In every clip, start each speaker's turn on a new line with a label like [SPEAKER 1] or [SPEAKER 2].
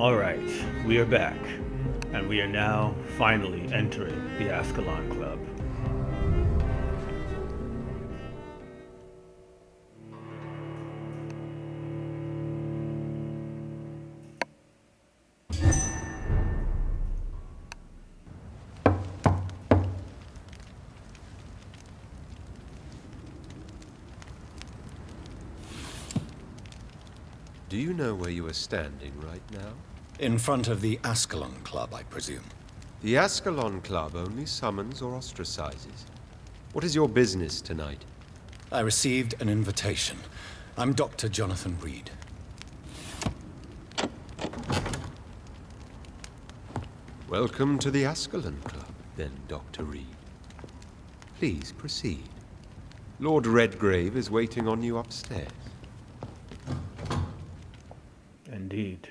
[SPEAKER 1] Alright, we are back, and we are now finally entering the Ascalon Club.
[SPEAKER 2] Do you know where you are standing right now?
[SPEAKER 3] In front of the Ascalon Club, I presume.
[SPEAKER 2] The Ascalon Club only summons or ostracizes. What is your business tonight?
[SPEAKER 3] I received an invitation. I'm Dr. Jonathan Reid.
[SPEAKER 2] Welcome to the Ascalon Club, then, Dr. Reid. Please proceed. Lord Redgrave is waiting on you upstairs.
[SPEAKER 1] Indeed.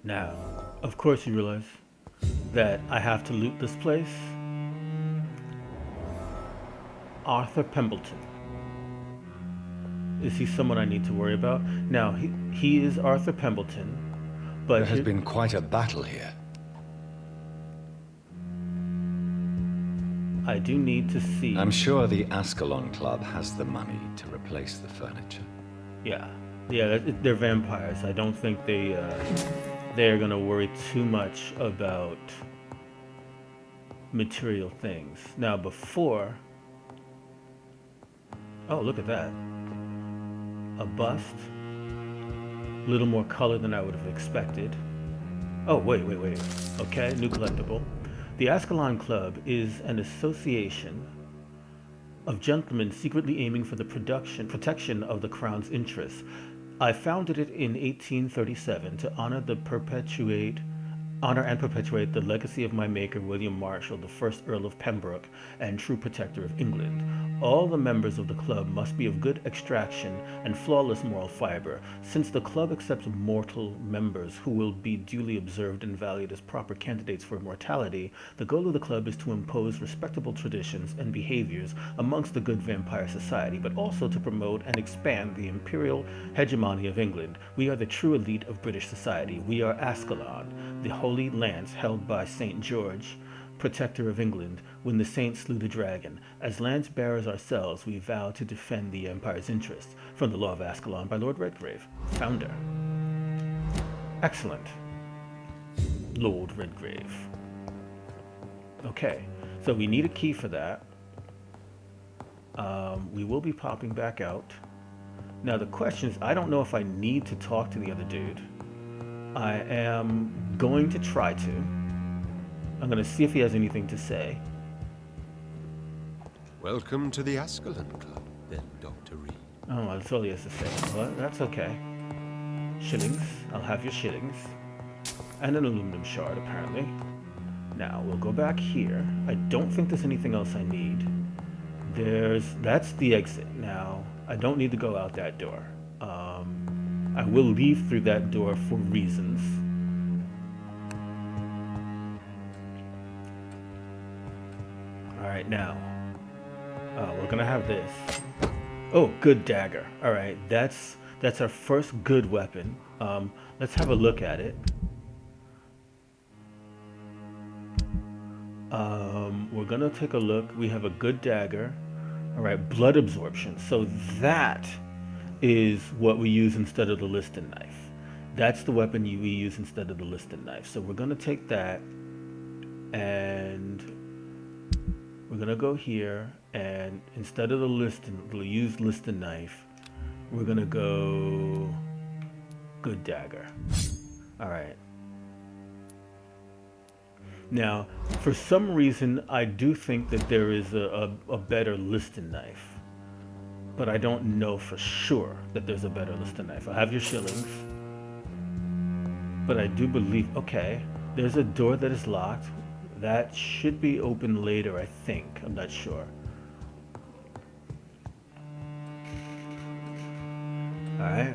[SPEAKER 1] Now, of course you realize that I have to loot this place. Arthur Pembleton. Is he someone I need to worry about? Now, he is Arthur Pembleton, but
[SPEAKER 3] There has been quite a battle here.
[SPEAKER 1] I do need to see...
[SPEAKER 3] I'm sure the Ascalon Club has the money to replace the furniture.
[SPEAKER 1] Yeah, they're vampires. I don't think they're gonna worry too much about material things. Now, before... Oh, look at that. A bust. A little more color than I would have expected. Oh, wait. Okay, new collectible. The Ascalon Club is an association of gentlemen secretly aiming for the protection of the Crown's interests. I founded it in 1837 to honor and perpetuate the legacy of my maker, William Marshall, the first Earl of Pembroke and true protector of England. All the members of the club must be of good extraction and flawless moral fiber. Since the club accepts mortal members who will be duly observed and valued as proper candidates for immortality, the goal of the club is to impose respectable traditions and behaviors amongst the good vampire society, but also to promote and expand the imperial hegemony of England. We are the true elite of British society. We are Ascalon, the holy lance held by St. George, protector of England, when the saints slew the dragon. As lance bearers ourselves, we vow to defend the Empire's interests. From the Law of Ascalon by Lord Redgrave, founder. Excellent. Lord Redgrave. Okay, so we need a key for that. We will be popping back out. Now the question is, I don't know if I need to talk to the other dude. I am going to try to. I'm going to see if he has anything to say.
[SPEAKER 2] Welcome to the Ascalon Club, then, Dr. Reid.
[SPEAKER 1] Oh, that's all he has to say. Well, that's okay. Shillings. I'll have your shillings. And an aluminum shard, apparently. Now, we'll go back here. I don't think there's anything else I need. That's the exit. Now, I don't need to go out that door. I will leave through that door for reasons. Alright, now, we're gonna have this. Oh, good dagger. Alright, that's our first good weapon. Let's have a look at it. We're gonna take a look. We have a good dagger. Alright, blood absorption. So that is what we use instead of the liston knife. That's the weapon we use instead of the liston knife. So we're gonna take that and we're gonna go here, and instead of the we'll use liston knife. We're gonna go good dagger. All right. Now, for some reason, I do think that there is a better liston knife, but I don't know for sure that there's a better liston knife. I have your shillings, but I do believe. Okay, there's a door that is locked. That should be open later, I think. I'm not sure. Alright.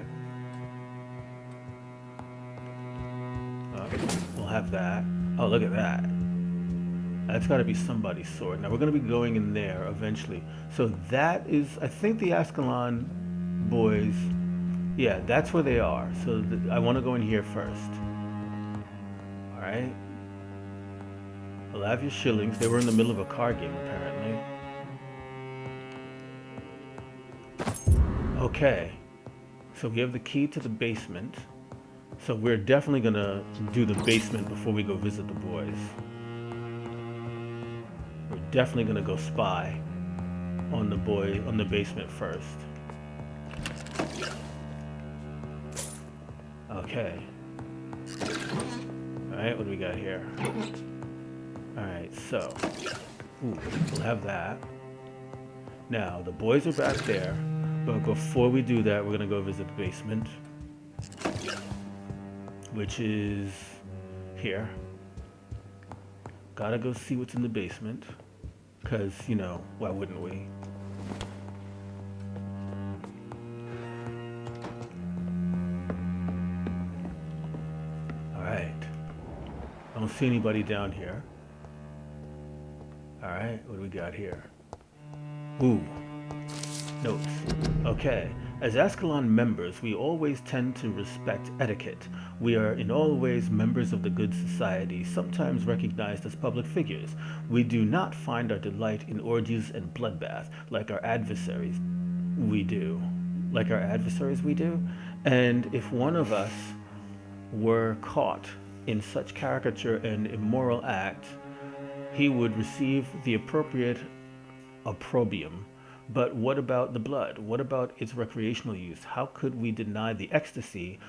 [SPEAKER 1] We'll have that. Oh, look at that. That's got to be somebody's sword. Now, we're going to be going in there eventually. So that is, I think the Ascalon boys Yeah, that's where they are. So I want to go in here first. All right. I'll have your shillings. They were in the middle of a card game, apparently. Okay. So we have the key to the basement. So we're definitely going to do the basement before we go visit the boys. We're definitely going to go spy on the basement first. Okay. Alright, what do we got here? Alright, so. Ooh, we'll have that. Now, the boys are back there, but before we do that, we're gonna go visit the basement. Which is here. Gotta go see what's in the basement. Because, you know, why wouldn't we? Alright. I don't see anybody down here. Alright, what do we got here? Ooh. Notes. Okay. As Ascalon members, we always tend to respect etiquette. We are in all ways members of the good society, sometimes recognized as public figures. We do not find our delight in orgies and bloodbath like our adversaries we do. And if one of us were caught in such caricature and immoral act, he would receive the appropriate opprobrium. But what about the blood? What about its recreational use? How could we deny the ecstasy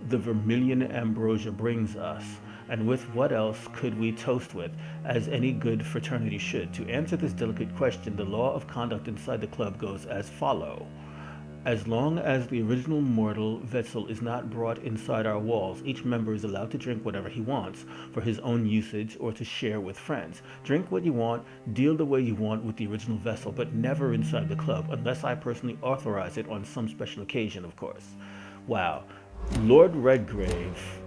[SPEAKER 1] the vermilion ambrosia brings us? And with what else could we toast with, as any good fraternity should? To answer this delicate question, the law of conduct inside the club goes as follow. As long as the original mortal vessel is not brought inside our walls, each member is allowed to drink whatever he wants for his own usage or to share with friends. Drink what you want, deal the way you want with the original vessel, but never inside the club, unless I personally authorize it on some special occasion, of course. Wow. Lord Redgrave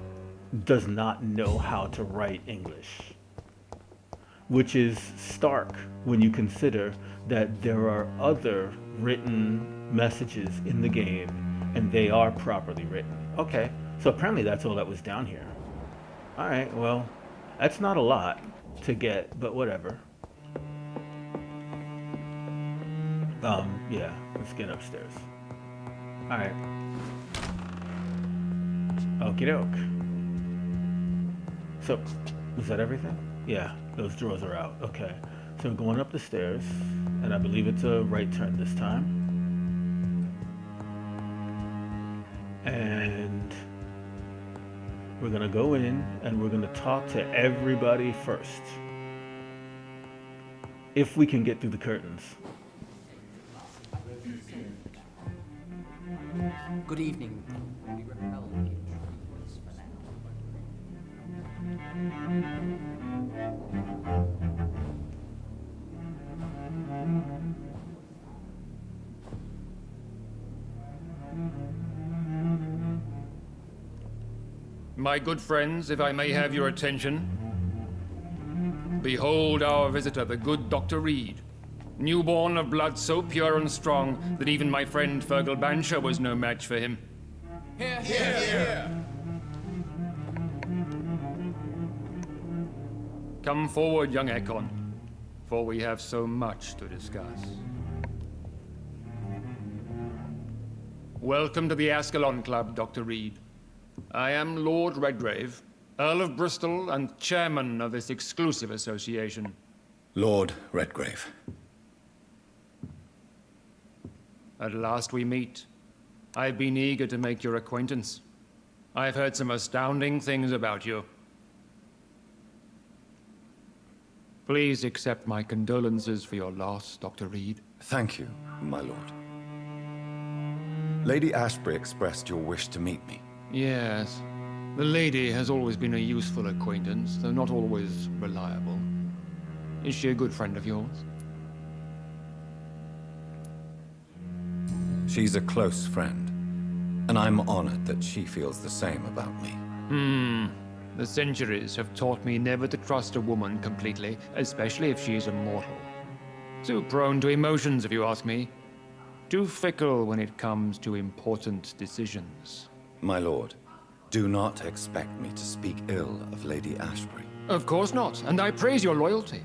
[SPEAKER 1] does not know how to write English, which is stark when you consider that there are other written messages in the game and they are properly written. Okay, so apparently that's all that was down here. All right, well, that's not a lot to get, but whatever. Yeah, let's get upstairs. All right. Okie doke. So, is that everything? Yeah, those drawers are out. Okay. So we're going up the stairs, and I believe it's a right turn this time. And we're gonna go in and we're gonna talk to everybody first. If we can get through the curtains.
[SPEAKER 4] Good evening. We repel the intruders for now.
[SPEAKER 5] My good friends, if I may have your attention. Behold our visitor, the good Dr. Reid. Newborn of blood so pure and strong that even my friend Fergal Bansher was no match for him.
[SPEAKER 4] Here, here, here.
[SPEAKER 5] Come forward, young Ekon, for we have so much to discuss. Welcome to the Ascalon Club, Dr. Reid. I am Lord Redgrave, Earl of Bristol and chairman of this exclusive association.
[SPEAKER 3] Lord Redgrave.
[SPEAKER 5] At last we meet. I've been eager to make your acquaintance. I've heard some astounding things about you. Please accept my condolences for your loss, Dr. Reid.
[SPEAKER 3] Thank you, my lord. Lady Ashbury expressed your wish to meet me.
[SPEAKER 5] Yes. The lady has always been a useful acquaintance, though not always reliable. Is she a good friend of yours?
[SPEAKER 3] She's a close friend, and I'm honored that she feels the same about me.
[SPEAKER 5] The centuries have taught me never to trust a woman completely, especially if she is immortal. Too prone to emotions, if you ask me. Too fickle when it comes to important decisions.
[SPEAKER 3] My lord, do not expect me to speak ill of Lady Ashbury.
[SPEAKER 5] Of course not, and I praise your loyalty.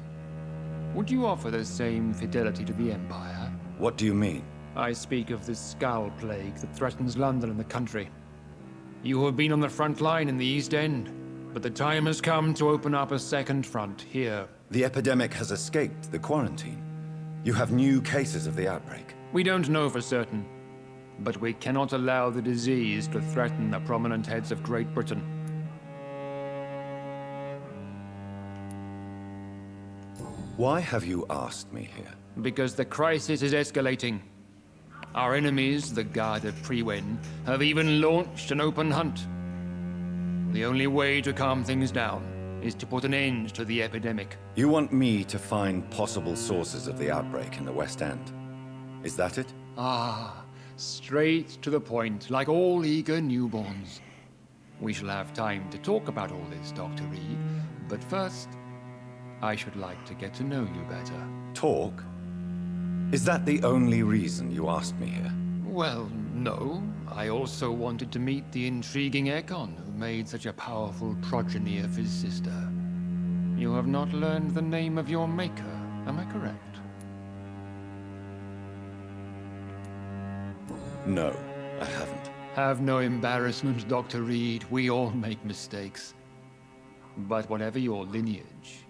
[SPEAKER 5] Would you offer the same fidelity to the Empire?
[SPEAKER 3] What do you mean?
[SPEAKER 5] I speak of the Skull Plague that threatens London and the country. You have been on the front line in the East End, but the time has come to open up a second front here.
[SPEAKER 3] The epidemic has escaped the quarantine. You have new cases of the outbreak.
[SPEAKER 5] We don't know for certain, but we cannot allow the disease to threaten the prominent heads of Great Britain.
[SPEAKER 3] Why have you asked me here?
[SPEAKER 5] Because the crisis is escalating. Our enemies, the Garde of Priwen, have even launched an open hunt. The only way to calm things down is to put an end to the epidemic.
[SPEAKER 3] You want me to find possible sources of the outbreak in the West End. Is that it?
[SPEAKER 5] Ah, straight to the point, like all eager newborns. We shall have time to talk about all this, Dr. Reid, but first, I should like to get to know you better.
[SPEAKER 3] Talk? Is that the only reason you asked me here?
[SPEAKER 5] Well, no. I also wanted to meet the intriguing Ekon, who made such a powerful progeny of his sister. You have not learned the name of your maker, am I correct?
[SPEAKER 3] No, I haven't.
[SPEAKER 5] Have no embarrassment, Dr. Reid. We all make mistakes. But whatever your lineage,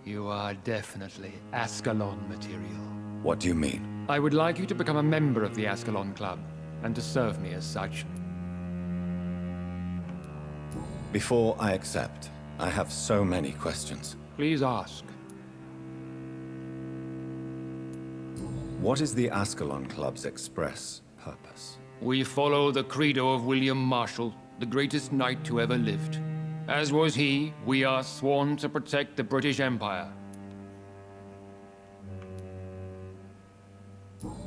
[SPEAKER 5] you are definitely Ascalon material.
[SPEAKER 3] What do you mean?
[SPEAKER 5] I would like you to become a member of the Ascalon Club, and to serve me as such.
[SPEAKER 3] Before I accept, I have so many questions.
[SPEAKER 5] Please ask.
[SPEAKER 3] What is the Ascalon Club's express purpose?
[SPEAKER 5] We follow the credo of William Marshall, the greatest knight who ever lived. As was he, we are sworn to protect the British Empire.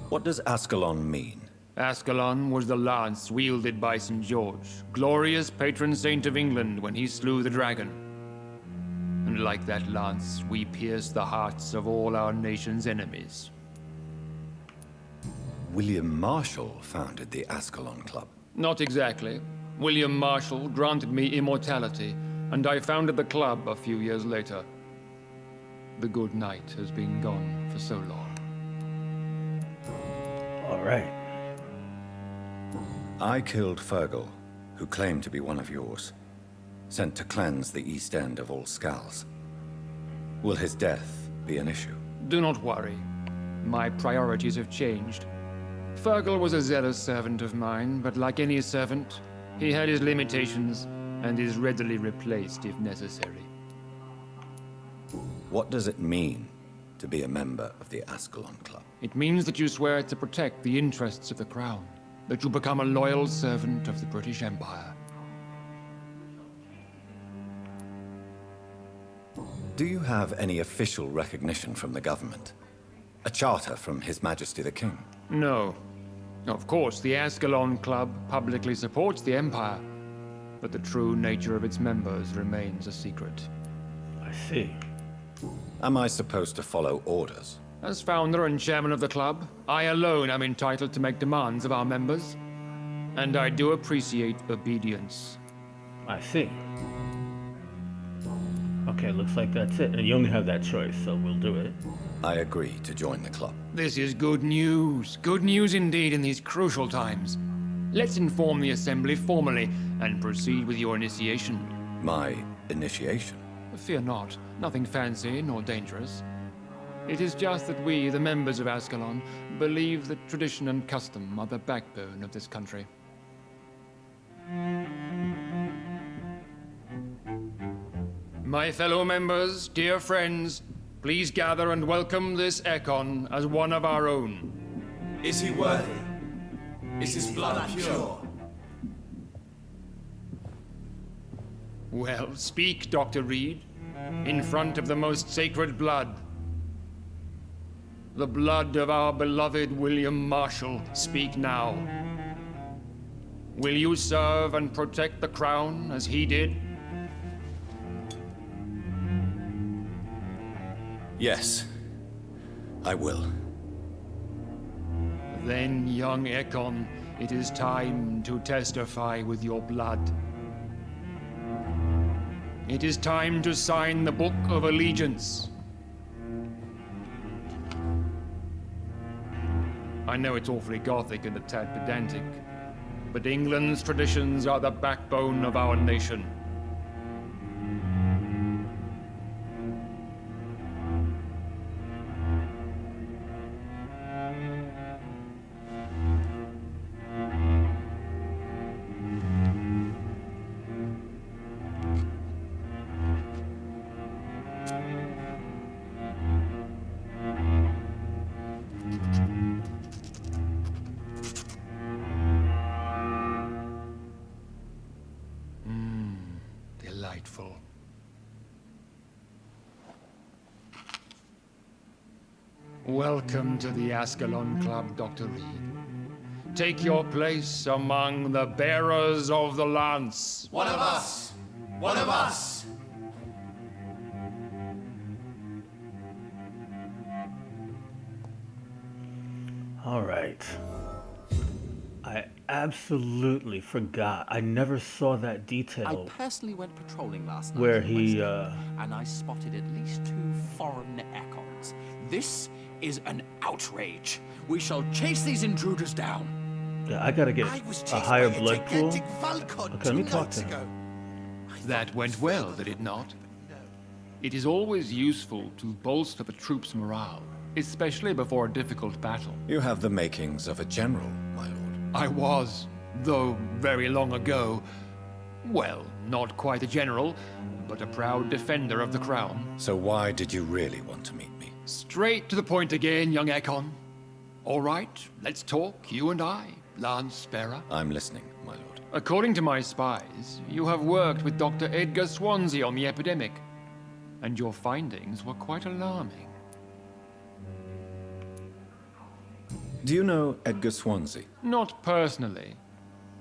[SPEAKER 3] What does Ascalon mean?
[SPEAKER 5] Ascalon was the lance wielded by St. George, glorious patron saint of England when he slew the dragon. And like that lance, we pierce the hearts of all our nation's enemies.
[SPEAKER 3] William Marshall founded the Ascalon Club.
[SPEAKER 5] Not exactly. William Marshall granted me immortality, and I founded the club a few years later. The good knight has been gone for so long.
[SPEAKER 1] All right.
[SPEAKER 3] I killed Fergal, who claimed to be one of yours, sent to cleanse the East End of all skulls. Will his death be an issue?
[SPEAKER 5] Do not worry. My priorities have changed. Fergal was a zealous servant of mine, but like any servant, he had his limitations and is readily replaced if necessary.
[SPEAKER 3] What does it mean to be a member of the Ascalon Club?
[SPEAKER 5] It means that you swear to protect the interests of the Crown, that you become a loyal servant of the British Empire.
[SPEAKER 3] Do you have any official recognition from the government? A charter from His Majesty the King?
[SPEAKER 5] No. Of course, the Ascalon Club publicly supports the Empire, but the true nature of its members remains a secret.
[SPEAKER 1] I see.
[SPEAKER 3] Am I supposed to follow orders?
[SPEAKER 5] As founder and chairman of the club, I alone am entitled to make demands of our members, and I do appreciate obedience.
[SPEAKER 1] I see. Okay, looks like that's it. And you only have that choice, so we'll do it.
[SPEAKER 3] I agree to join the club.
[SPEAKER 5] This is good news. Good news indeed in these crucial times. Let's inform the Assembly formally and proceed with your initiation.
[SPEAKER 3] My initiation?
[SPEAKER 5] Fear not. Nothing fancy nor dangerous. It is just that we, the members of Ascalon, believe that tradition and custom are the backbone of this country. My fellow members, dear friends, please gather and welcome this Ekon as one of our own.
[SPEAKER 6] Is he worthy? Is his blood pure?
[SPEAKER 5] Well, speak, Dr. Reid, in front of the most sacred blood. The blood of our beloved William Marshall. Speak now. Will you serve and protect the crown as he did?
[SPEAKER 3] Yes, I will.
[SPEAKER 5] Then, young Ekon, it is time to testify with your blood. It is time to sign the Book of Allegiance. I know it's awfully gothic and a tad pedantic, but England's traditions are the backbone of our nation. Delightful. Welcome to the Ascalon Club, Dr. Reid. Take your place among the bearers of the lance.
[SPEAKER 6] One of us! One of us!
[SPEAKER 1] All right. I absolutely forgot. I never saw that
[SPEAKER 7] I
[SPEAKER 1] detail
[SPEAKER 7] personally went patrolling last night
[SPEAKER 1] where
[SPEAKER 7] in the
[SPEAKER 1] he,
[SPEAKER 7] West End, and I spotted at least 2 foreign Ekons. This is an outrage. We shall chase these intruders down.
[SPEAKER 1] Yeah, I gotta get
[SPEAKER 6] I was
[SPEAKER 1] a
[SPEAKER 6] chased
[SPEAKER 1] higher
[SPEAKER 6] by a
[SPEAKER 1] blood pool.
[SPEAKER 6] gigantic Valcon
[SPEAKER 1] Okay, let me
[SPEAKER 6] 2
[SPEAKER 1] talk
[SPEAKER 6] nights
[SPEAKER 1] to him.
[SPEAKER 6] ago.
[SPEAKER 5] That went well, did it not? It is always useful to bolster the troops' morale, especially before a difficult battle.
[SPEAKER 3] You have the makings of a general, my lord.
[SPEAKER 5] I was, though very long ago, well, not quite a general, but a proud defender of the crown.
[SPEAKER 3] So why did you really want to meet me?
[SPEAKER 5] Straight to the point again, young Ekon. All right, let's talk, you and I, Lance Sparrow.
[SPEAKER 3] I'm listening, my lord.
[SPEAKER 5] According to my spies, you have worked with Dr. Edgar Swansea on the epidemic, and your findings were quite alarming.
[SPEAKER 3] Do you know Edgar Swansea?
[SPEAKER 5] Not personally,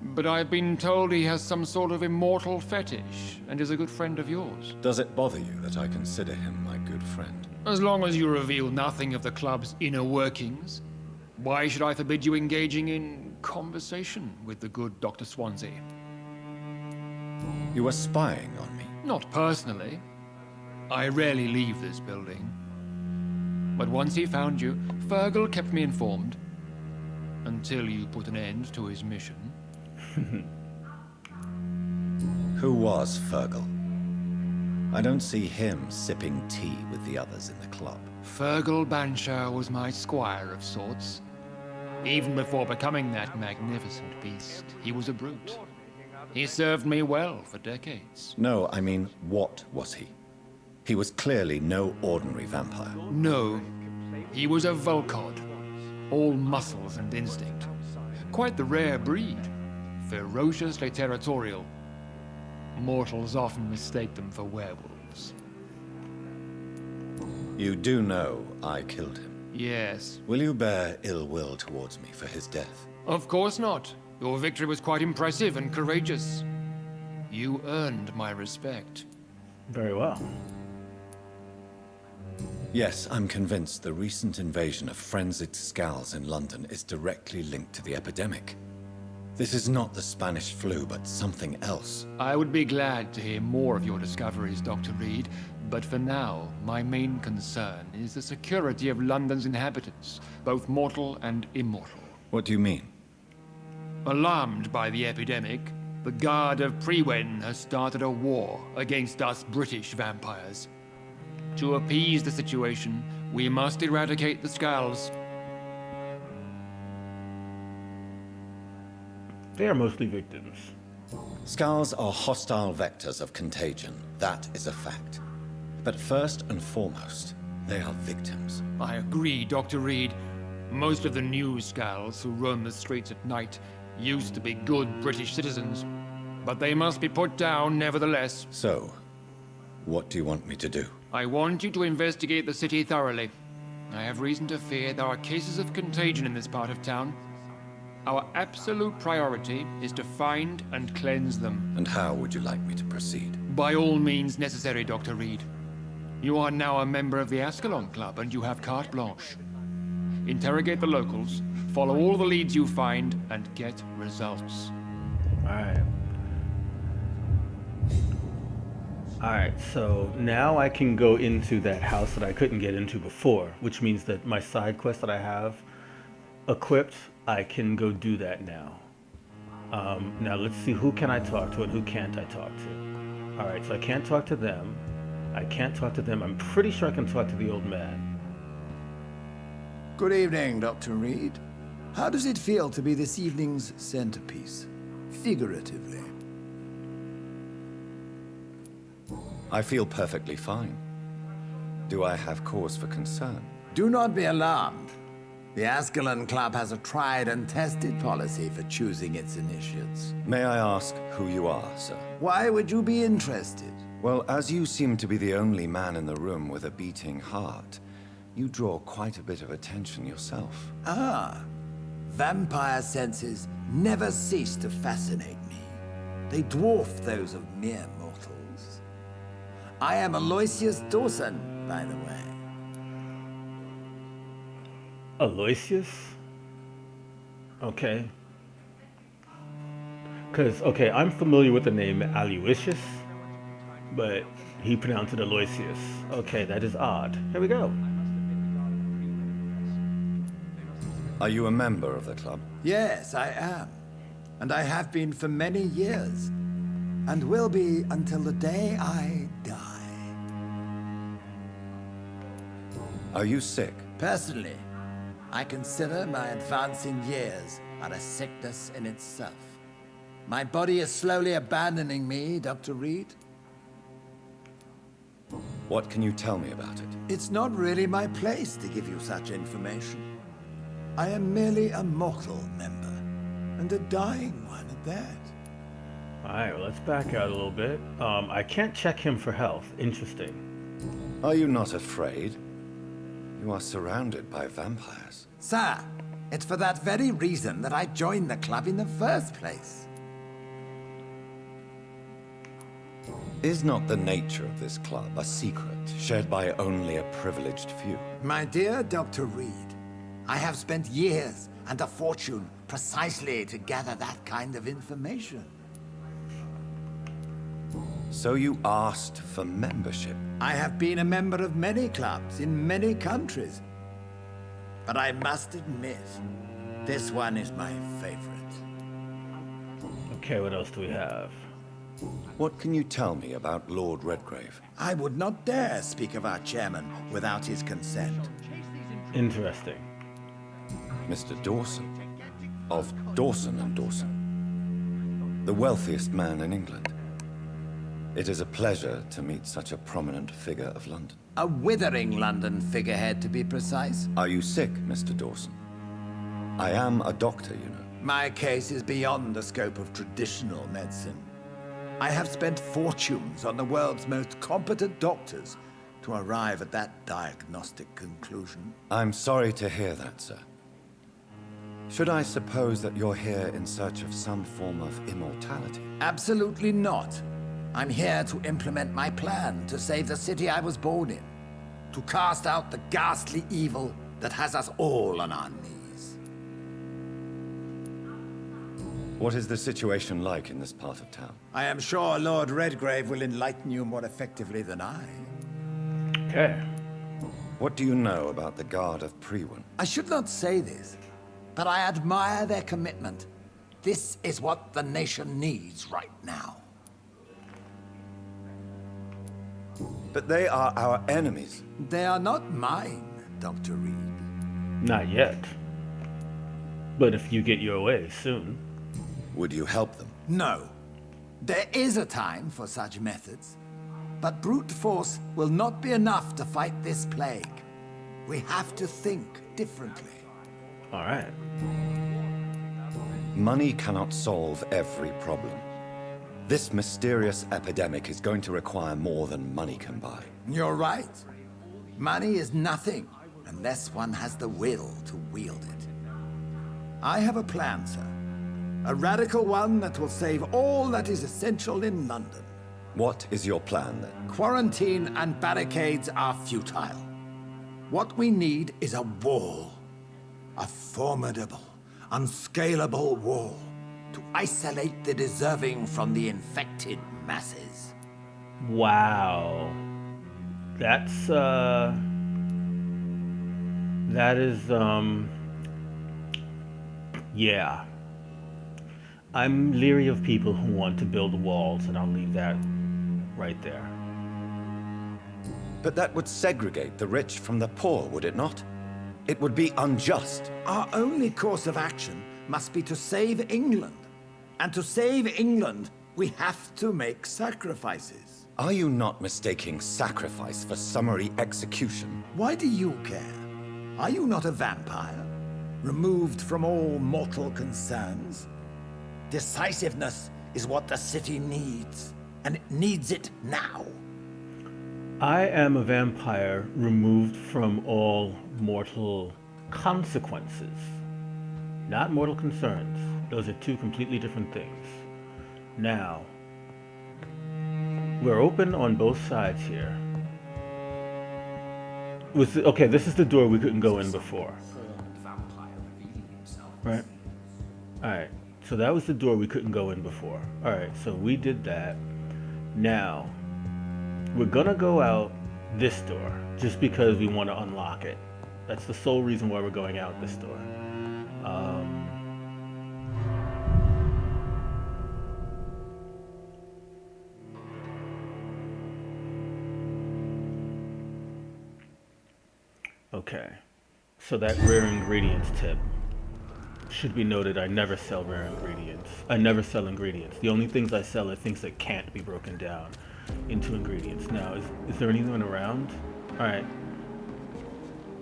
[SPEAKER 5] but I've been told he has some sort of immortal fetish and is a good friend of yours.
[SPEAKER 3] Does it bother you that I consider him my good friend?
[SPEAKER 5] As long as you reveal nothing of the club's inner workings, why should I forbid you engaging in conversation with the good Dr. Swansea?
[SPEAKER 3] You were spying on me.
[SPEAKER 5] Not personally. I rarely leave this building. But once he found you, Fergal kept me informed. Until you put an end to his mission.
[SPEAKER 3] Who was Fergal? I don't see him sipping tea with the others in the club.
[SPEAKER 5] Fergal Banshire was my squire of sorts. Even before becoming that magnificent beast, he was a brute. He served me well for decades.
[SPEAKER 3] No, I mean, what was he? He was clearly no ordinary vampire.
[SPEAKER 5] No, he was a Volcod. All muscles and instinct. Quite the rare breed. Ferociously territorial. Mortals often mistake them for werewolves.
[SPEAKER 3] You do know I killed him.
[SPEAKER 5] Yes.
[SPEAKER 3] Will you bear ill will towards me for his death?
[SPEAKER 5] Of course not. Your victory was quite impressive and courageous. You earned my respect.
[SPEAKER 1] Very well.
[SPEAKER 3] Yes, I'm convinced the recent invasion of frenzied Scals in London is directly linked to the epidemic. This is not the Spanish flu, but something else.
[SPEAKER 5] I would be glad to hear more of your discoveries, Dr. Reid, but for now, my main concern is the security of London's inhabitants, both mortal and immortal.
[SPEAKER 3] What do you mean?
[SPEAKER 5] Alarmed by the epidemic, the Guard of Prewen has started a war against us British vampires. To appease the situation, we must eradicate the Scals.
[SPEAKER 1] They are mostly victims.
[SPEAKER 3] Scals are hostile vectors of contagion. That is a fact. But first and foremost, they are victims.
[SPEAKER 5] I agree, Dr. Reid. Most of the new Scals who roam the streets at night used to be good British citizens, but they must be put down nevertheless.
[SPEAKER 3] So, what do you want me to do?
[SPEAKER 5] I want you to investigate the city thoroughly. I have reason to fear there are cases of contagion in this part of town. Our absolute priority is to find and cleanse them.
[SPEAKER 3] And how would you like me to proceed?
[SPEAKER 5] By all means necessary, Dr. Reid. You are now a member of the Ascalon Club, and you have carte blanche. Interrogate the locals, follow all the leads you find, and get results.
[SPEAKER 1] Alright. Alright, so now I can go into that house that I couldn't get into before, which means that my side quest that I have equipped, I can go do that now. Now let's see, who can I talk to and who can't I talk to? Alright, so I can't talk to them. I can't talk to them. I'm pretty sure I can talk to the old man.
[SPEAKER 8] Good evening, Dr. Reid. How does it feel to be this evening's centerpiece, figuratively?
[SPEAKER 3] I feel perfectly fine. Do I have cause for concern?
[SPEAKER 8] Do not be alarmed. The Ascalon Club has a tried and tested policy for choosing its initiates.
[SPEAKER 3] May I ask who you are, sir?
[SPEAKER 8] Why would you be interested?
[SPEAKER 3] Well, as you seem to be the only man in the room with a beating heart, you draw quite a bit of attention yourself.
[SPEAKER 8] Ah, vampire senses never cease to fascinate me. They dwarf those of mere mortals. I am Aloysius Dawson, by the way.
[SPEAKER 1] Aloysius? Okay. Because, okay, I'm familiar with the name Aloysius, but he pronounced it Aloysius. Okay, that is odd. Here we go.
[SPEAKER 3] Are you a member of the club?
[SPEAKER 8] Yes, I am. And I have been for many years. And will be until the day I die.
[SPEAKER 3] Are you sick?
[SPEAKER 8] Personally, I consider my advancing years are a sickness in itself. My body is slowly abandoning me, Dr. Reid.
[SPEAKER 3] What can you tell me about it?
[SPEAKER 8] It's not really my place to give you such information. I am merely a mortal member, and a dying one at that.
[SPEAKER 1] Alright, well, let's back out a little bit. I can't check him for health. Interesting.
[SPEAKER 3] Are you not afraid? You are surrounded by vampires.
[SPEAKER 8] Sir, it's for that very reason that I joined the club in the first place.
[SPEAKER 3] Is not the nature of this club a secret shared by only a privileged few?
[SPEAKER 8] My dear Dr. Reid, I have spent years and a fortune precisely to gather that kind of information.
[SPEAKER 3] So you asked for membership?
[SPEAKER 8] I have been a member of many clubs in many countries. But I must admit, this one is my favorite.
[SPEAKER 1] Okay, what else do we have?
[SPEAKER 3] What can you tell me about Lord Redgrave?
[SPEAKER 8] I would not dare speak of our chairman without his consent.
[SPEAKER 1] Interesting.
[SPEAKER 3] Mr. Dawson, of Dawson and Dawson, the wealthiest man in England. It is a pleasure to meet such a prominent figure of London.
[SPEAKER 8] A withering London figurehead, to be precise.
[SPEAKER 3] Are you sick, Mr. Dawson? I am a doctor, you know.
[SPEAKER 8] My case is beyond the scope of traditional medicine. I have spent fortunes on the world's most competent doctors to arrive at that diagnostic conclusion.
[SPEAKER 3] I'm sorry to hear that, sir. Should I suppose that you're here in search of some form of immortality?
[SPEAKER 8] Absolutely not. I'm here to implement my plan to save the city I was born in. To cast out the ghastly evil that has us all on our knees.
[SPEAKER 3] What is the situation like in this part of town?
[SPEAKER 8] I am sure Lord Redgrave will enlighten you more effectively than I.
[SPEAKER 1] Okay.
[SPEAKER 3] What do you know about the Guard of Priwen?
[SPEAKER 8] I should not say this, but I admire their commitment. This is what the nation needs right now.
[SPEAKER 3] But they are our enemies.
[SPEAKER 8] They are not mine, Dr. Reid.
[SPEAKER 1] Not yet. But if you get your way soon.
[SPEAKER 3] Would you help them?
[SPEAKER 8] No. There is a time for such methods. But brute force will not be enough to fight this plague. We have to think differently.
[SPEAKER 1] Alright.
[SPEAKER 3] Money cannot solve every problem. This mysterious epidemic is going to require more than money can buy.
[SPEAKER 8] You're right. Money is nothing unless one has the will to wield it. I have a plan, sir. A radical one that will save all that is essential in London.
[SPEAKER 3] What is your plan, then?
[SPEAKER 8] Quarantine and barricades are futile. What we need is a wall. A formidable, unscalable wall to isolate the deserving from the infected masses.
[SPEAKER 1] Wow. That's, that is, yeah. I'm leery of people who want to build walls, and I'll leave that right there.
[SPEAKER 3] But that would segregate the rich from the poor, would it not? It would be unjust.
[SPEAKER 8] Our only course of action must be to save England. And to save England, we have to make sacrifices.
[SPEAKER 3] Are you not mistaking sacrifice for summary execution?
[SPEAKER 8] Why do you care? Are you not a vampire? Removed from all mortal concerns? Decisiveness is what the city needs, and it needs it now.
[SPEAKER 1] I am a vampire removed from all mortal consequences, not mortal concerns. Those are two completely different things. Now, we're open on both sides here. Okay, this is the door we couldn't go in before. Right? Alright, so that was the door we couldn't go in before. Alright, so we did that. Now, we're gonna go out this door, just because we want to unlock it. That's the sole reason why we're going out this door. Okay, so that rare ingredients tip. Should be noted, I never sell rare ingredients. I never sell ingredients. The only things I sell are things that can't be broken down into ingredients. Now, is there anyone around? Alright.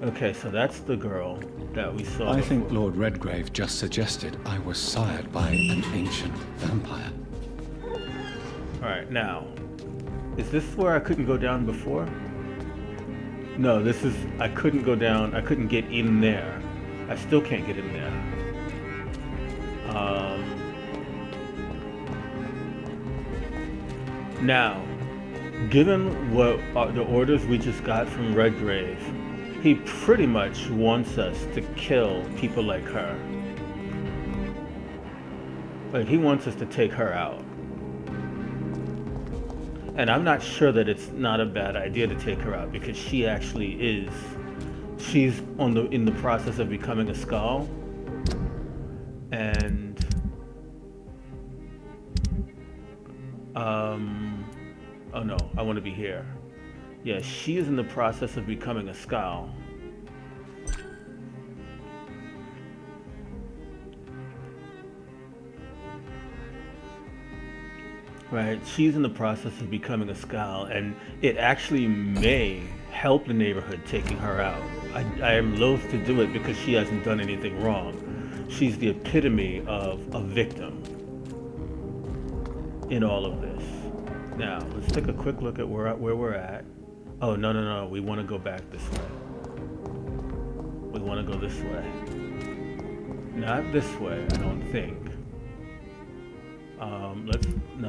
[SPEAKER 1] Okay, so that's the girl that we saw
[SPEAKER 9] I
[SPEAKER 1] before.
[SPEAKER 9] think Lord Redgrave just suggested I was sired by an ancient vampire.
[SPEAKER 1] Alright, now, is this where I couldn't go down before? No, this is, I couldn't go down, I couldn't get in there. I still can't get in there. Now, given what the orders we just got from Redgrave, he pretty much wants us to kill people like her. Like, he wants us to take her out. And I'm not sure that it's not a bad idea to take her out, because she actually is, she's in the process of becoming a skull. And oh no, I want to be here. Yeah, she is in the process of becoming a skull. Right, she's in the process of becoming a skull, and it actually may help the neighborhood taking her out. I am loath to do it because she hasn't done anything wrong. She's the epitome of a victim in all of this. Now, let's take a quick look at where we're at. Oh, no, we want to go back this way. We want to go this way. Not this way, I don't think.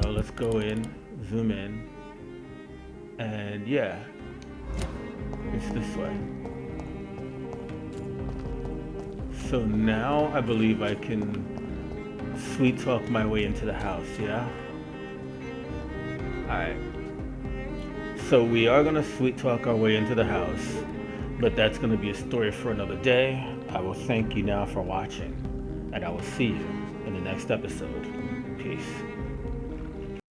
[SPEAKER 1] Let's go in, zoom in, and yeah, it's this way. So now I believe I can sweet talk my way into the house, yeah? Alright. So we are gonna sweet talk our way into the house, but that's gonna be a story for another day. I will thank you now for watching, and I will see you in the next episode. Peace.